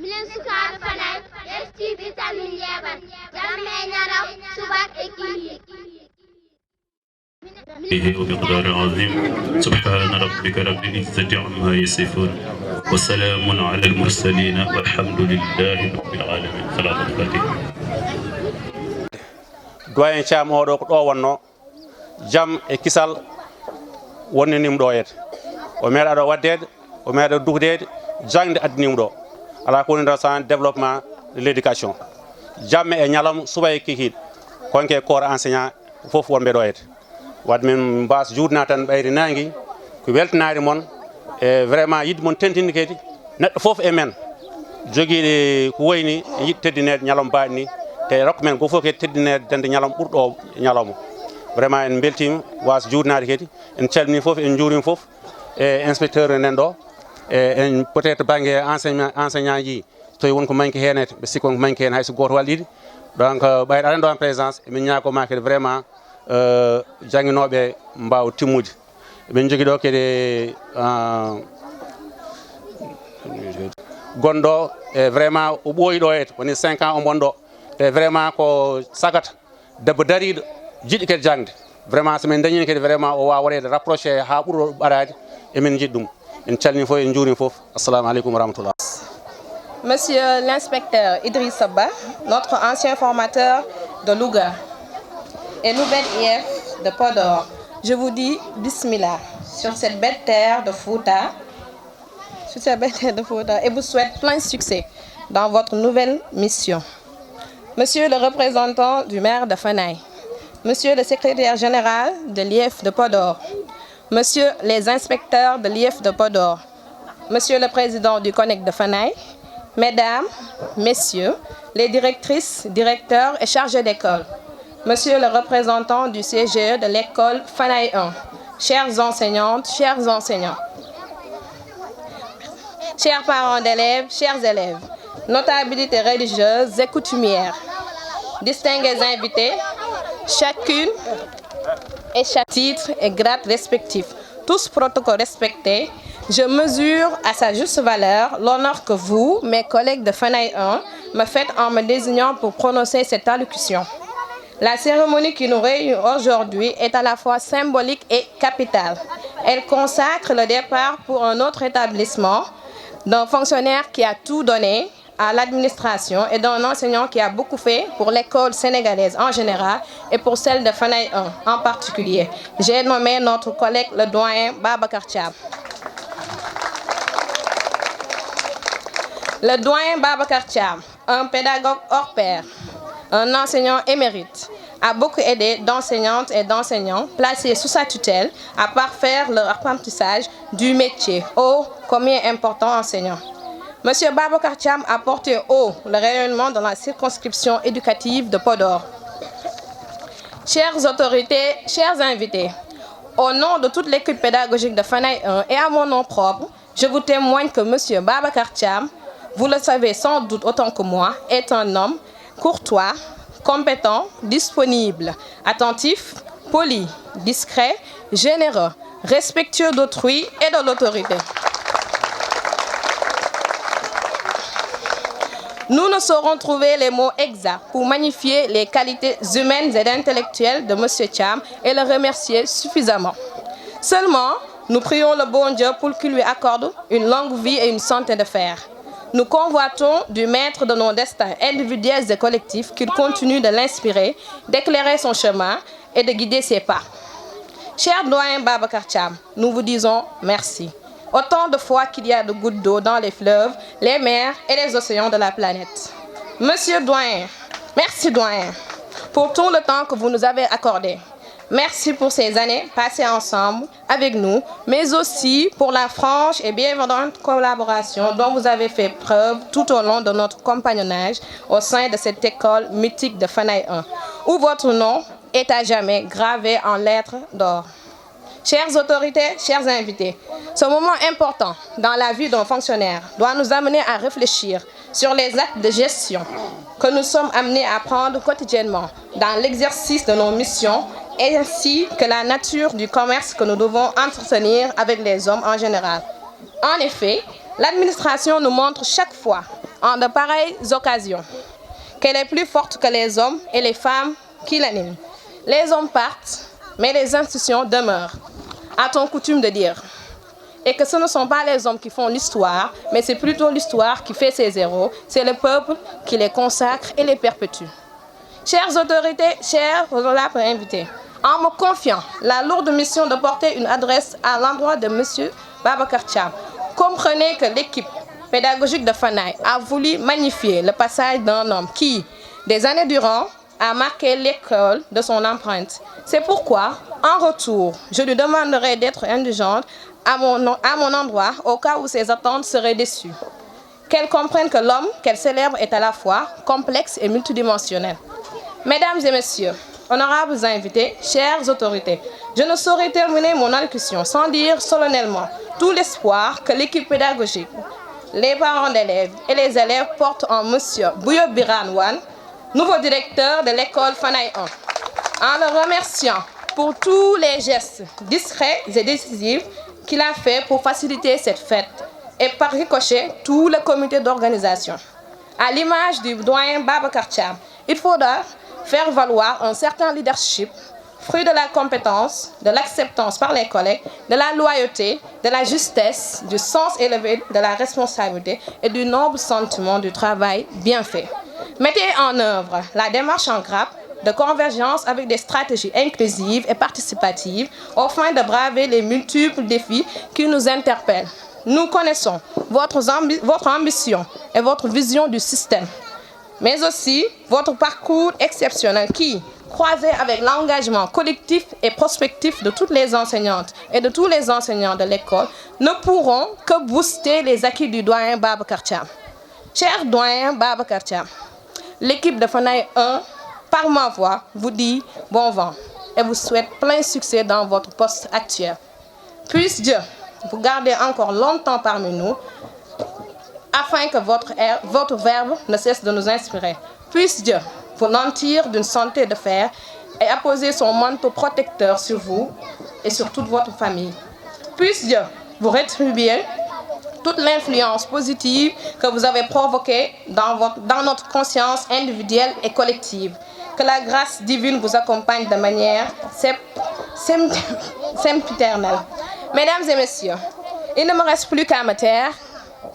minen sukaɓe Fanaye ƴeftiɓe tan min yeɓat jamma e ñaram subak e kihi وبقدار عظيم سبحان ربك رب العزة عما يصفون وسلام على المرسلين والحمد لله رب العالمين. صلاة الفاتحة. doyen Thiam oɗo ko ɗo wonno jam e kisal wonninimo ɗo yede o meeɗa ɗo waddede o meeɗa dugdede jangde addinimo ɗo ala ko woni ɗo sans développement de l' éducation jamme e ñalawma suba e kikiɗe konke corps enseignant foof wonɓe ɗo yede wadde min mbasa juutna tan ɓayri nangi ko weltanade moon e vraiment yidde moon tentinde kadi neɗɗo foof e men joguiɗe ko woyni yiɗi teddinede ñalawma mbaɗi ni te rokku men ko fof kadi teddinede dande ñalawma ɓurɗo ñalawma vraiment en beltima wasa juutnade kadi en calmini foof en juurima foof e inspecteur nen ɗo en peut être banggue enseignant ji to wonko manque hen ɓe sikki wonko manque hen hayso goto walla ɗiɗi donc ɓayde aɗa ɗo en présence emin ñagoma kadi vraiment jangguinoɓe mbawa timmude emin jogui ɗo kadi gonɗo e vraiment o ɓooyi ɗo ete woni 5 ans o bonɗo te vraiment ko sagata debbo dariɗo jiɗi kadi jangde vraiment somin dañini kadi vraiment o wawa waɗede rapproché ha ɓuuro ɓarade emin jiɗi ɗum en calmini foof en juurima foof assalamu aleykum wa rahmatullah. Monsieur l'inspecteur Idriss Ba, notre ancien formateur de Louga et nouvel IF de Podor, je vous dis Bismillah sur cette belle terre de Fouta, et vous souhaite plein succès dans votre nouvelle mission. Monsieur le représentant du maire de Fanaye, Monsieur le secrétaire général de l'IF de Podor, Monsieur les inspecteurs de l'IF de Podor, Monsieur le président du CONEC de Fanaye, Mesdames, Messieurs, les directrices, directeurs et chargés d'école, Monsieur le représentant du CGE de l'école Fanaye 1, chères enseignantes, chers enseignants, chers parents d'élèves, chers élèves, notabilités religieuses et coutumières, distingués invités, chacune et chaque titre et grade respectif, tous protocoles respectés, je mesure à sa juste valeur l'honneur que vous, mes collègues de Fanaye 1, me faites en me désignant pour prononcer cette allocution. La cérémonie qui nous réunit aujourd'hui est à la fois symbolique et capitale. Elle consacre le départ pour un autre établissement d'un fonctionnaire qui a tout donné à l'administration et d'un enseignant qui a beaucoup fait pour l'école sénégalaise en général et pour celle de Fanaye 1 en particulier. J'ai nommé notre collègue le doyen Babacar Thiam. Le doyen Babacar Thiam, un pédagogue hors pair, un enseignant émérite, a beaucoup aidé d'enseignantes et d'enseignants placés sous sa tutelle à parfaire leur apprentissage du métier. Oh, combien important enseignant! Monsieur Babacar Thiam a porté haut le rayonnement dans la circonscription éducative de Podor. Chères autorités, chers invités, au nom de toute l'équipe pédagogique de Fanaye 1 et à mon nom propre, je vous témoigne que Monsieur Babacar Thiam, vous le savez sans doute autant que moi, est un homme courtois, compétent, disponible, attentif, poli, discret, généreux, respectueux d'autrui et de l'autorité. Nous ne saurons trouver les mots exacts pour magnifier les qualités humaines et intellectuelles de M. Thiam et le remercier suffisamment. Seulement, nous prions le bon Dieu pour qu'il lui accorde une longue vie et une santé de fer. Nous convoitons du maître de nos destins individuels et collectifs qu'il continue de l'inspirer, d'éclairer son chemin et de guider ses pas. Cher doyen Babacar Thiam, nous vous disons merci. Autant de fois qu'il y a de gouttes d'eau dans les fleuves, les mers et les océans de la planète. Monsieur doyen, merci doyen, pour tout le temps que vous nous avez accordé. Merci pour ces années passées ensemble avec nous, mais aussi pour la franche et bienveillante collaboration dont vous avez fait preuve tout au long de notre compagnonnage au sein de cette école mythique de Fanaye 1, où votre nom est à jamais gravé en lettres d'or. Chères autorités, chers invités, ce moment important dans la vie d'un fonctionnaire doit nous amener à réfléchir sur les actes de gestion que nous sommes amenés à prendre quotidiennement dans l'exercice de nos missions ainsi que la nature du commerce que nous devons entretenir avec les hommes en général. En effet, L'administration nous montre chaque fois, en de pareilles occasions, qu'elle est plus forte que les hommes et les femmes qui l'animent. Les hommes partent, mais les institutions demeurent, a-t-on coutume de dire. Et que ce ne sont pas les hommes qui font l'histoire, mais c'est plutôt l'histoire qui fait ses héros. C'est le peuple qui les consacre et les perpétue. Chères autorités, chers honorables invités, en me confiant la lourde mission de porter une adresse à l'endroit de M. Babacar Thiam, comprenez que l'équipe pédagogique de Fanaye a voulu magnifier le passage d'un homme qui, des années durant, a marqué l'école de son empreinte. C'est pourquoi, en retour, je lui demanderai d'être indulgente à mon endroit au cas où ses attentes seraient déçues. Qu'elle comprenne que l'homme qu'elle célèbre est à la fois complexe et multidimensionnel. Mesdames et messieurs, honorables invités, chères autorités, je ne saurais terminer mon allocution sans dire solennellement tout l'espoir que l'équipe pédagogique, les parents d'élèves et les élèves portent en M. Bouyo Biranwan, nouveau directeur de l'école Fanaye 1, en le remerciant pour tous les gestes discrets et décisifs qu'il a fait pour faciliter cette fête et par ricochet tout le comité d'organisation. À l'image du doyen Babacar Thiam, il faudra faire valoir un certain leadership, fruit de la compétence, de l'acceptance par les collègues, de la loyauté, de la justesse, du sens élevé de la responsabilité et du noble sentiment du travail bien fait. Mettez en œuvre la démarche en grappe de convergence avec des stratégies inclusives et participatives au fin de braver les multiples défis qui nous interpellent. Nous connaissons votre ambition et votre vision du système, mais aussi votre parcours exceptionnel qui, croisé avec l'engagement collectif et prospectif de toutes les enseignantes et de tous les enseignants de l'école, ne pourront que booster les acquis du doyen Babacar Thiam. Cher doyen Babacar Thiam, l'équipe de Fanaye 1, par ma voix, vous dit bon vent et vous souhaite plein succès dans votre poste actuel. Puisse Dieu vous garder encore longtemps parmi nous, afin que votre verbe ne cesse de nous inspirer. Puisse Dieu vous nantir d'une santé de fer et apposer son manteau protecteur sur vous et sur toute votre famille. Puisse Dieu vous rétribuer toute l'influence positive que vous avez provoquée dans notre conscience individuelle et collective. Que la grâce divine vous accompagne de manière sempiternelle. Mesdames et messieurs, il ne me reste plus qu'à me taire,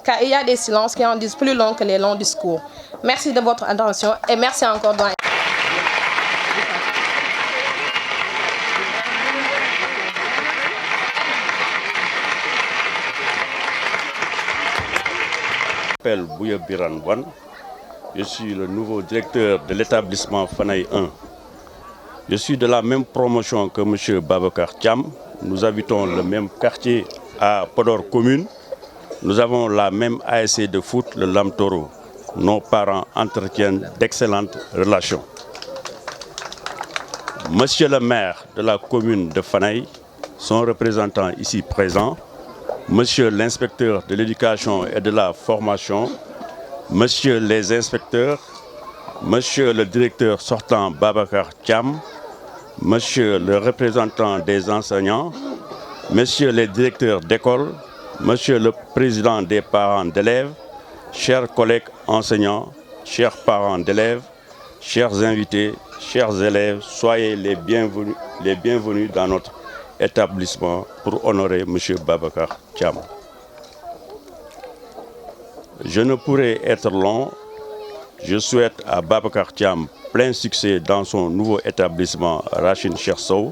car il y a des silences qui en disent plus long que les longs discours. Merci de votre attention et merci encore. Je m'appelle Bouyo Biranwan. Je suis le nouveau directeur de l'établissement Fanaye 1. Je suis de la même promotion que M. Babacar Thiam. Nous habitons le même quartier à Podor Commune. Nous avons la même ASC de foot, le Lam Toro. Nos parents entretiennent d'excellentes relations. Monsieur le maire de la commune de Fanaye, son représentant ici présent, Monsieur l'inspecteur de l'éducation et de la formation, Monsieur les inspecteurs, Monsieur le directeur sortant Babacar Thiam, Monsieur le représentant des enseignants, Messieurs les directeurs d'école, Monsieur le président des parents d'élèves, chers collègues enseignants, chers parents d'élèves, chers invités, chers élèves, soyez les bienvenus dans notre établissement pour honorer M. Babacar Thiam. Je ne pourrai être long. Je souhaite à Babacar Thiam plein succès dans son nouveau établissement Racine Chersou.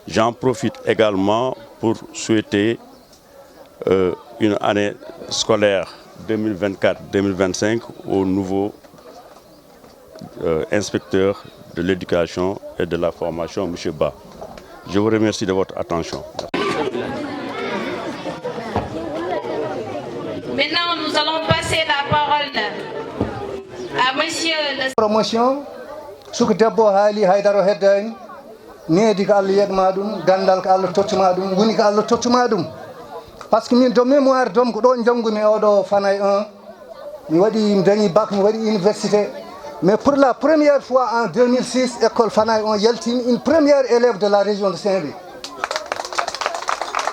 J'en profite également pour souhaiter une année scolaire 2024-2025 au nouveau inspecteur de l'éducation et de la formation, M. Ba. Je vous remercie de votre attention. Maintenant, nous allons passer la parole à monsieur le... Promotion, suko debbo haali haydaro heddani needi ko Allah yedma ɗum gandal ko Allah tottuma ɗum woni ko Allah tottuma ɗum par ce que min de mémoire dom ko ɗo janggumi oɗo Fanaye 1 mi waɗi mi dañi bac mi waɗi université mais pour la première fois en 2006 école Fanaye 1 yaltini une première élève de la région de Saint-Louis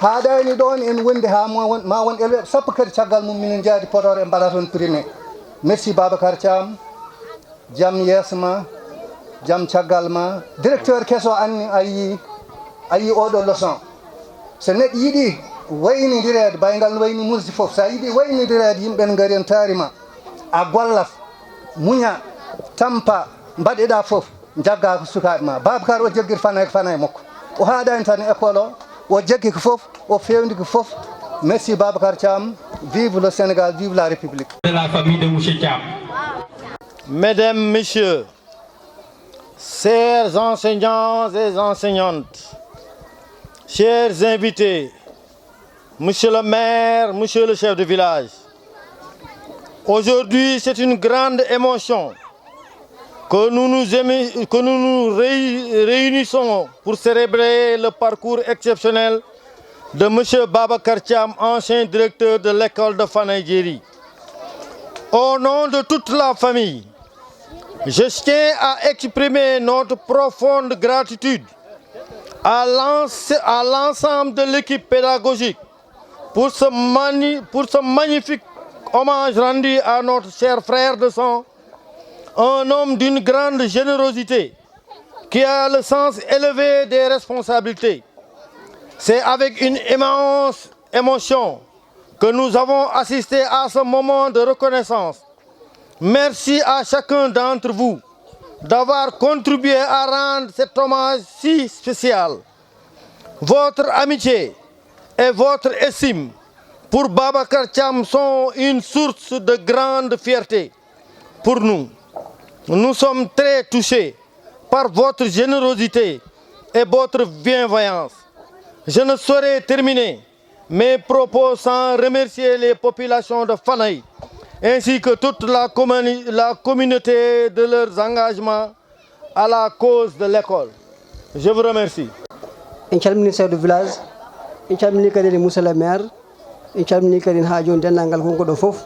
haɗani ɗon en wondi ha ma won élève sappo kadi caggal mum minen jaadi Podor e mbaɗa toon primé. Merci Babacar Thiam, jam yesma, jam caggal ma. Directeur kesso anni ayi oɗo leçon. So neɗɗo yiɗi waynidirede baygal no wayni musdi fof, sa yiɗi waynidirede yimɓe gari en taarima, a gollat muña tampa mbaɗeɗa fof jagga ko sukaɓe ma. Babacar o joggui fanay makko, o haɗani tan école o jaggi ko fof, o fewndi ko fof. Merci Babacar Thiam, vive le Sénégal, vive la République. De la famille de M. Thiam. Mesdames, Messieurs, chers enseignants et enseignantes, chers invités, Monsieur le maire, Monsieur le chef de village, aujourd'hui c'est une grande émotion que nous nous réunissons pour célébrer le parcours exceptionnel de M. Babacar Thiam, ancien directeur de l'école de Fanaye Djeri. Au nom de toute la famille, je tiens à exprimer notre profonde gratitude à l'ensemble de l'équipe pédagogique pour ce magnifique hommage rendu à notre cher frère de sang, un homme d'une grande générosité qui a le sens élevé des responsabilités. C'est avec une immense émotion que nous avons assisté à ce moment de reconnaissance. Merci à chacun d'entre vous d'avoir contribué à rendre cet hommage si spécial. Votre amitié et votre estime pour Babacar Thiam sont une source de grande fierté pour nous. Nous sommes très touchés par votre générosité et votre bienveillance. Je ne saurais terminer mes propos sans remercier les populations de Fanaye ainsi que toute la communauté de leurs engagements à la cause de l'école. Je vous remercie. Inchalmini chef de village, inchalmini kadi monsieur le maire, inchalmini kadi ha joni dennangal konko ɗo fof,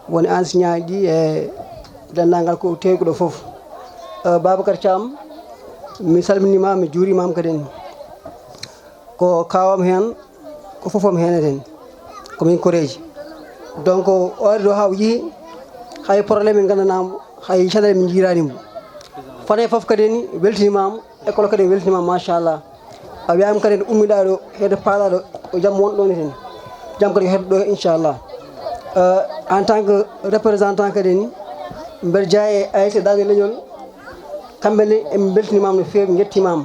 woni enseignant ɗi e dennangal ko tewi ɗo fof. Babacar Thiam, mi salminima, mi juurimama kadi ko kawam hen ko fofom heneten komin koreji. Donc ore ɗo ha o yeehi hay probléme en gandanamo hay caɗele min jiranimo. Fanaye fof kadi ni weltinimama, école kadi weltinimama machallah. A wiyama kadi ummiɗa ɗo hedde paaɗa ɗo o jaam wonɗo ɗon hen, jaam kadi heddo ɗo inchallah. En tant que représentant kadi ni mbeɗa jeeya e ASC Dande Leñol, kamɓe ne emin beltinimama no fewi, jettimama.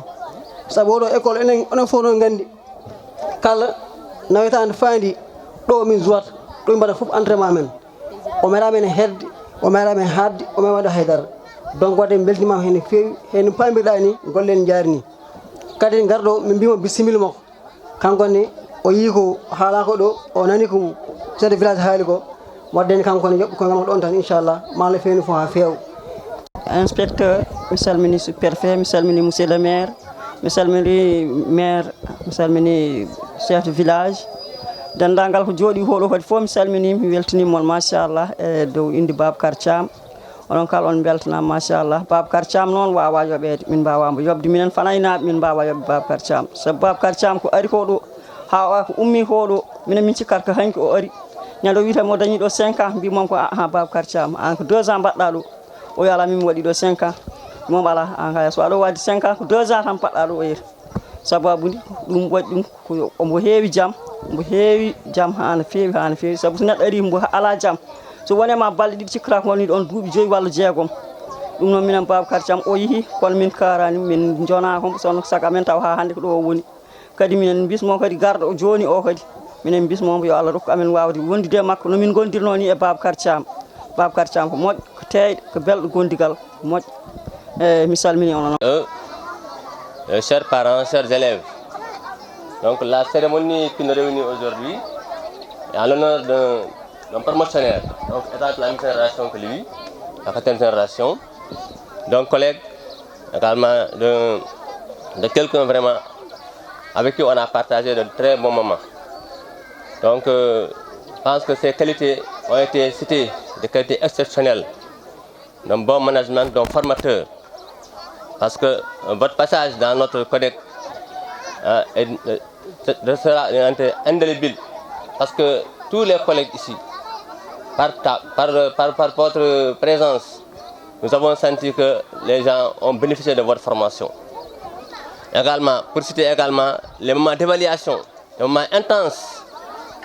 Saabu oɗo école onen fof noon gandi kala nawetande fandi ɗo min jouat ɗo mbaɗa fof entraînement men, o meeɗamen hedde, o meeɗamen hadde, o meeɗa waɗa haydara. Donc wadde min beltinimama hen no fewi, hen pamirɗa ni golle en jaari ni. Kadi garɗo min mbimo bisimilla makko, kanko ne o yii ko haalako ɗo, o nani ko chef de village haali ko, wadde ni kanko ne yoɓɓi koye ngal ɗon tan inchallah ma Allah feewni fof ha feewa. Inspecteur, mi salmini sous-préfet, mi salmini monsieur le maire, mi salmini maire, mi salmini chef de village, dendagal ko jooɗi hoɗo kadi fof mi salmini, mi weltinimon machallah e dow inde Babacar Thiam. Onon kala on beltanama machallah. Babacar Thiam noon wawa yoɓede, min mbawamo yoɓde, minen Fanaynaɓe min mbawa yoɓde Babacar Thiam. Sabu Babacar Thiam ko ari ko ɗo ha ko ummi ko ɗo, minen min cikkat ko hanki o ari ñande o witami o dañi ɗo 5 ans, mbimom ko ha Babacar Thiam an ko 2 ans mbaɗɗa ɗo. O yala min mi waɗi ɗo 5 ans, mom ala an kaya so aɗa wadde 5 ans ko 2 ans tan paɗɗa ɗo o yeeta. Sababude ɗum waɗi ɗum omo heewi jaam, omo heewi jaam ha no fewi sabu so neɗɗo ari mbo ala jaam, so wonema balɗe ɗiɗi cikkata ko woni ɗon duuɓi 5 walla 6. ɗum noon minen Babacar Thiam o yeehi kono min karani min jona ko sono saga men taw ha hande ko ɗo o woni. Kadi minen bismo kadi garɗo joni o kadi minen bismo yo Allah rokku amen wawde wondude makko no min gondirno ni e Babacar Thiam. Babacar Thiam ko moƴƴo, ko teyɗo, ko belɗo gondigal, moƴƴo. Mi salmini onon. Chers parents, chers élèves, donc la cérémonie qui nous réunit aujourd'hui est en l'honneur d'un promotionnaire, donc étant de la même génération que lui, la 4e génération, d'un collègue, également de quelqu'un vraiment avec qui on a partagé de très bons moments. Donc je pense que ces qualités ont été citées, des qualités exceptionnelles, d'un bon management, d'un formateur. Parce que votre passage dans notre codec restera indélébile parce que tous les collègues ici, par votre présence, nous avons senti que les gens ont bénéficié de votre formation. Également, pour citer également les moments d'évaluation, les moments intenses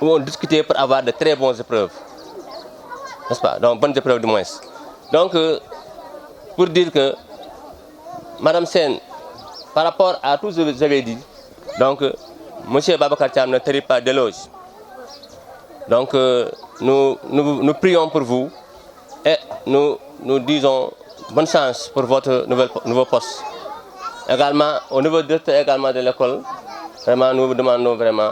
où on discutait pour avoir de très bonnes épreuves. N'est-ce pas? Donc, bonnes épreuves du moins. Donc, pour dire que, Madame Sen, par rapport à tout ce que vous avez dit, donc, M. Babacar Thiam ne tarit pas d'éloge. Donc, nous prions pour vous et nous disons bonne chance pour votre nouveau poste. Également, au niveau du directeur également de l'école, vraiment, nous vous demandons vraiment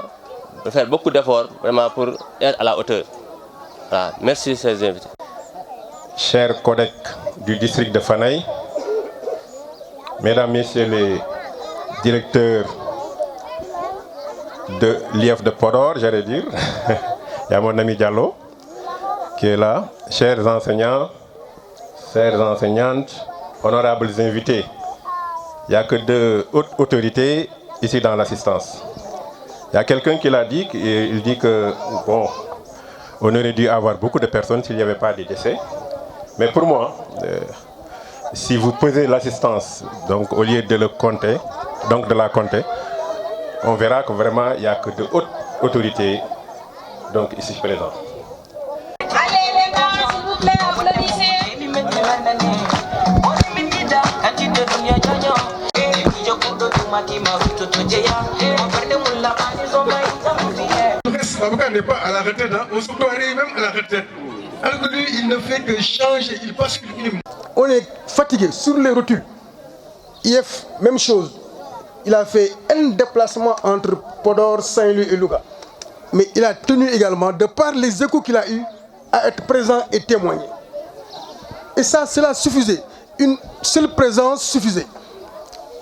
de faire beaucoup d'efforts vraiment pour être à la hauteur. Voilà. Merci, chers invités. Chers collègues du district de Fanaï, mesdames, messieurs les directeurs de l'IF de Podor, j'allais dire, il y a mon ami Diallo qui est là, chers enseignants, chères enseignantes, honorables invités. Il n'y a que deux hautes autorités ici dans l'assistance. Il y a quelqu'un qui l'a dit, il dit que, bon, on aurait dû avoir beaucoup de personnes s'il n'y avait pas de décès. Mais pour moi, si vous posez l'assistance, donc au lieu de le compter, donc de la compter, on verra que vraiment il n'y a que de hautes autorités donc ici présentes. Allez les gars, s'il vous plaît, applaudissez. Babacar n'est pas à la retraite, hein? On se croirait même à la retraite. Alors que lui, il ne fait que changer, il passe uniquement. On est fatigué sur les rotules. IF, même chose. Il a fait un déplacement entre Podor, Saint-Louis et Louga. Mais il a tenu également, de par les échos qu'il a eus, à être présent et témoigner. Et ça, cela suffisait. Une seule présence suffisait.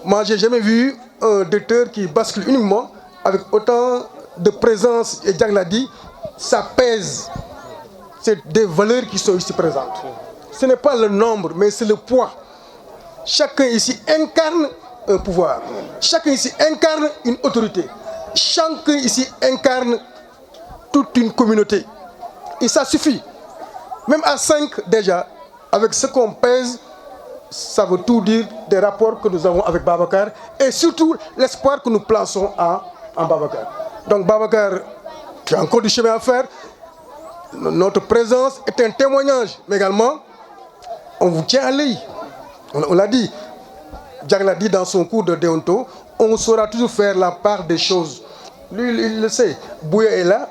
Moi, j'ai jamais vu un directeur qui bascule uniquement avec autant de présence. Et Diag l'a dit, ça pèse. C'est des valeurs qui sont ici présentes. Ce n'est pas le nombre, mais c'est le poids. Chacun ici incarne un pouvoir. Chacun ici incarne une autorité. Chacun ici incarne toute une communauté. Et ça suffit. Même à 5 déjà, avec ce qu'on pèse, ça veut tout dire des rapports que nous avons avec Babacar et surtout l'espoir que nous plaçons en Babacar. Donc Babacar, tu as encore du chemin à faire. Notre présence est un témoignage, mais également, on vous tient à l'œil. On l'a dit. Diag l'a dit dans son cours de déonto, on saura toujours faire la part des choses. Lui, il le sait. Bouya est là,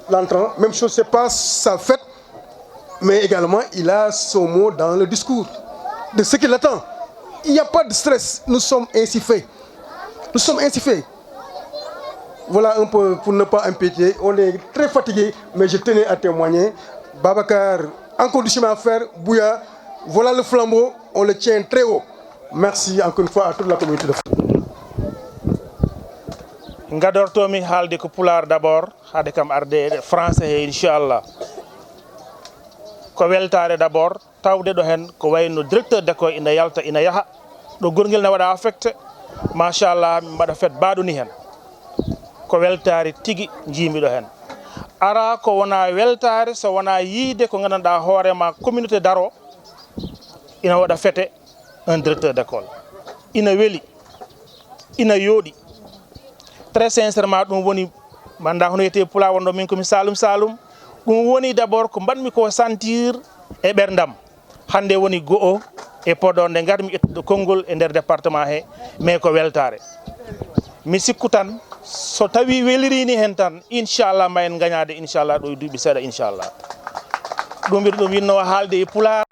l'entrant, même chose, c'est pas sa fête, mais également, il a son mot dans le discours de ce qu'il attend. Il n'y a pas de stress, nous sommes ainsi faits. Nous sommes ainsi faits. Voilà un peu pour ne pas impéter. On est très fatigué, mais je tenais à témoigner. Babacar, encore du chemin à faire. Bouya, voilà le flambeau, on le tient très haut. Merci encore une fois à toute la communauté de Ngadortomi haalde ko pular d'abord hade kam arde français he inchallah ko weltare d'abord tawde do hen ko wayno directeur d'école ina yalta ina yaha do gorgel ne wada affecté machallah mi bada fet baduni hen ko weltare tigi jimi do hen ara ko wona weltare so wona yiide ko gandanɗa hoorema communauté daro ina wada fete un directeur d'école ina weli ina yodi très sincèrement dum woni manda hono yete pula wondo min ko mi salum dum woni d'abord ko badmi ko sentir e berdam hande woni go'o e Podor nde garmi ettude kongol e der département he mais ko weltare mi sikkutan so tawi welirini hen tan inchallah mayen gagnade inchallah do duubi seda inchallah dum bir dum yinno haalde e pula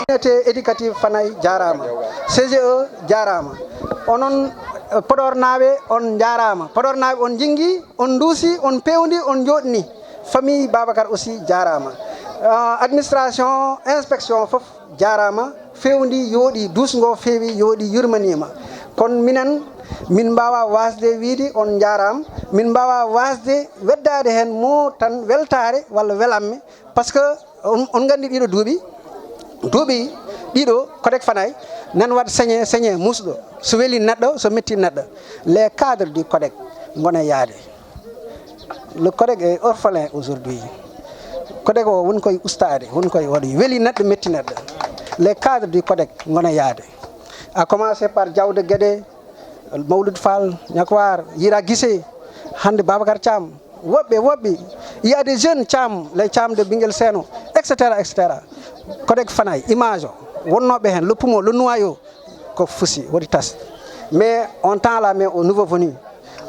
Communauté éducative Fanaï jarama, CGE jarama, onon Podor naɓe on jarama, Podor naɓe on jingi, on duusi, on pewndi, on joɗni. famille Babacar aussi jarama administration inspection fof jarama fewndi yooɗi dusgo feewi yooɗi yurmanima kono minen min mbawa wasde wiide on jaram min mbawa wasde weddade hen mo tan weltare walla welamme par ce que on gandi ɗiɗo duuɓi ɗiɗo Codec Fanaye nan wat saigné musɗo so weeli neɗɗo so metti neɗɗo les cadres du Codec gona yaade le Codec est orphelin aujourd'hui Codec o woni koye ustade woni koye waɗi weeli neɗɗo metti neɗɗo les cadres du Codec gona yaade a commencé par Diawde Guédé Mawlud Fall Ñakwar Yira Guissé hande Babacar Thiam woɓɓe il y a des jeunes Thiam les Thiam de Bingel Seno etc Codec Fanaye image o wonnoɓe hen le poumon le noyau ko fusi waɗi tas mais on tend la main aux nouveaux venus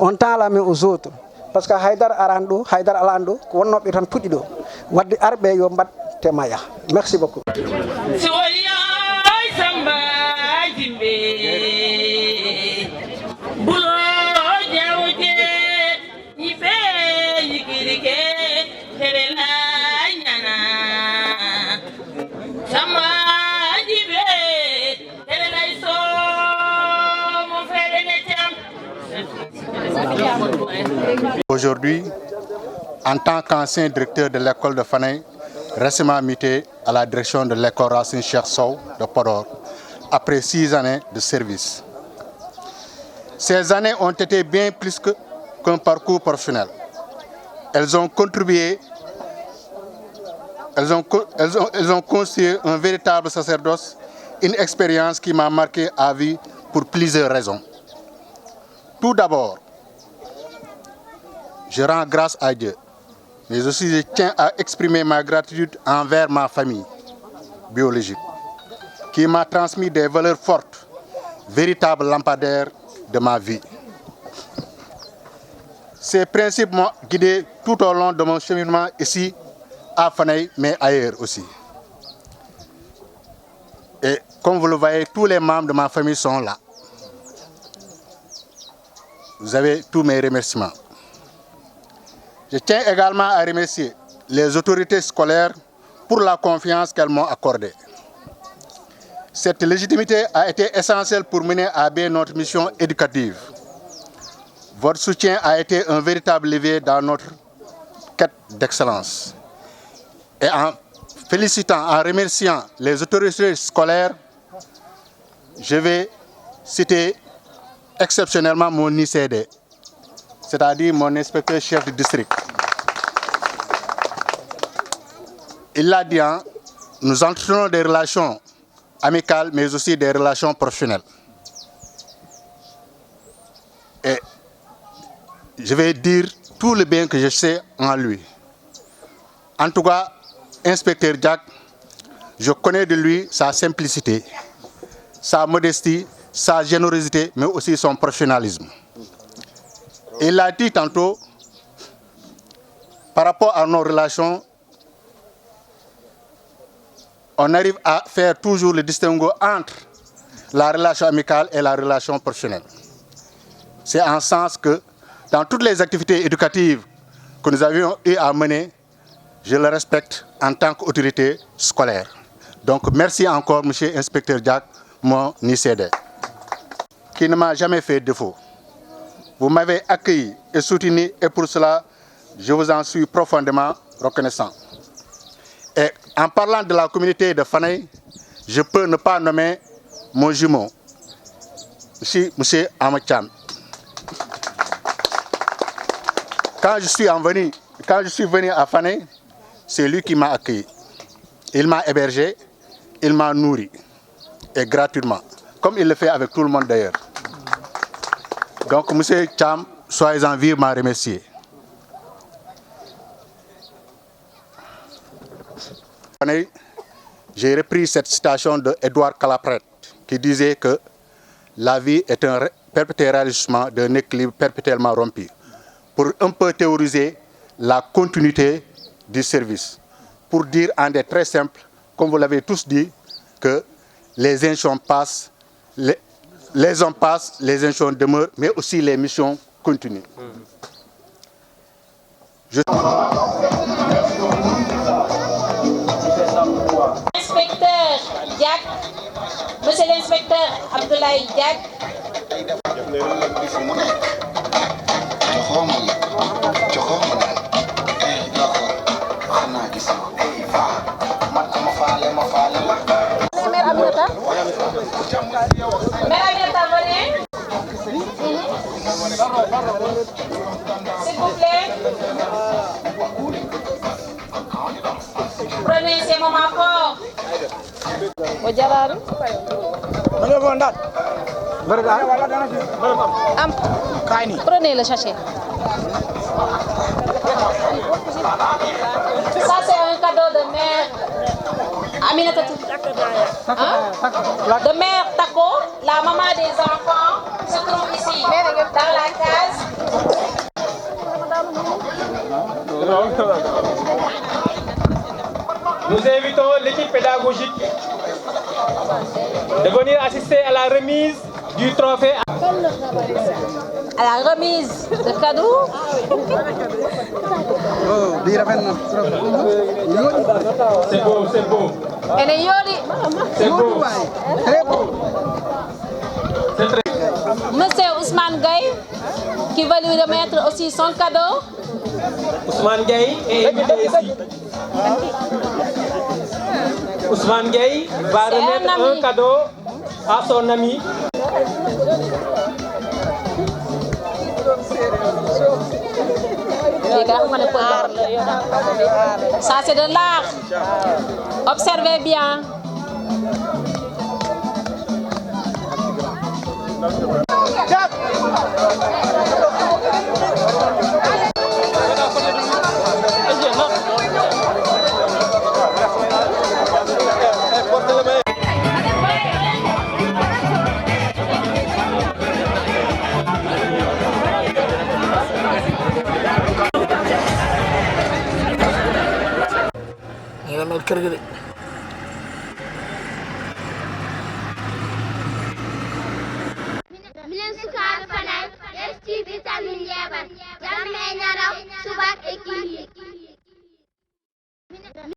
on tend la main aux autres parce que Haydara arani ɗo Haydara alani ɗo ko wonnoɓe tan puɗɗi ɗo wadde arɓe yo mbat tema yaha merci beaucoup Aujourd'hui, en tant qu'ancien directeur de l'école de Fanaye, récemment muté à la direction de l'école Racine Cheikh Sow de Podor, après 6 années de service. Ces années ont été bien plus qu'un parcours professionnel. Elles ont contribué, elles ont construit un véritable sacerdoce, une expérience qui m'a marqué à vie pour plusieurs raisons. Tout d'abord, je rends grâce à Dieu, mais aussi je tiens à exprimer ma gratitude envers ma famille biologique, qui m'a transmis des valeurs fortes, véritables lampadaires de ma vie. Ces principes m'ont guidé tout au long de mon cheminement ici à Fanaye, mais ailleurs aussi. Et comme vous le voyez, tous les membres de ma famille sont là. Vous avez tous mes remerciements. Je tiens également à remercier les autorités scolaires pour la confiance qu'elles m'ont accordée. Cette légitimité a été essentielle pour mener à bien notre mission éducative. Votre soutien a été un véritable levier dans notre quête d'excellence. Et en félicitant, en remerciant les autorités scolaires, je vais citer exceptionnellement mon ICD, c'est-à-dire mon inspecteur chef du district. Il l'a dit, nous entretenons des relations amicales, mais aussi des relations professionnelles. Et je vais dire tout le bien que je sais en lui. En tout cas, inspecteur Jack, je connais de lui sa simplicité, sa modestie, sa générosité, mais aussi son professionnalisme. Il l'a dit tantôt, par rapport à nos relations, on arrive à faire toujours le distinguo entre la relation amicale et la relation professionnelle. C'est en ce sens que dans toutes les activités éducatives que nous avions eu à mener, je le respecte en tant qu'autorité scolaire. Donc merci encore, monsieur inspecteur Jack, mon ICD, qui ne m'a jamais fait défaut. Vous m'avez accueilli et soutenu et pour cela, je vous en suis profondément reconnaissant. Et en parlant de la communauté de Fanaye, je peux ne pas nommer mon jumeau, monsieur Amacham. Quand je suis venu à Fanaye, c'est lui qui m'a accueilli. Il m'a hébergé, il m'a nourri, et gratuitement, comme il le fait avec tout le monde d'ailleurs. Donc, monsieur Cham, soyez-en vivement remercié. J'ai repris cette citation de Édouard Calapret qui disait que la vie est un perpétuel réajustement d'un équilibre perpétuellement rompu, pour un peu théoriser la continuité du service. Pour dire en des très simples, comme vous l'avez tous dit, que les instants passent, les hommes passent, les instants demeurent, mais aussi les missions continuent. Abdoulaye Diack. Mère Aminata. Mère Aminata, venez. S'il vous plaît. Prenez ces moments forts. Prenez le sachet. Ça, c'est un cadeau de mère Aminata. Hein? De mère Tako, la maman des enfants, se trouve ici, dans la case. Nous invitons l'équipe pédagogique de venir assister à la remise du trophée. À la remise de cadeaux. C'est beau, c'est beau. C'est beau. Monsieur Ousmane Gaye, qui va lui remettre aussi son cadeau. Ousmane Gaye est invité ici. Ousmane Gaye va remettre un cadeau à son ami. Ça, c'est de l'art. Observez bien. Milen sukaaɓe fanay ƴeftiɓe tamin yeɓat jamme ñaraw subak e kihi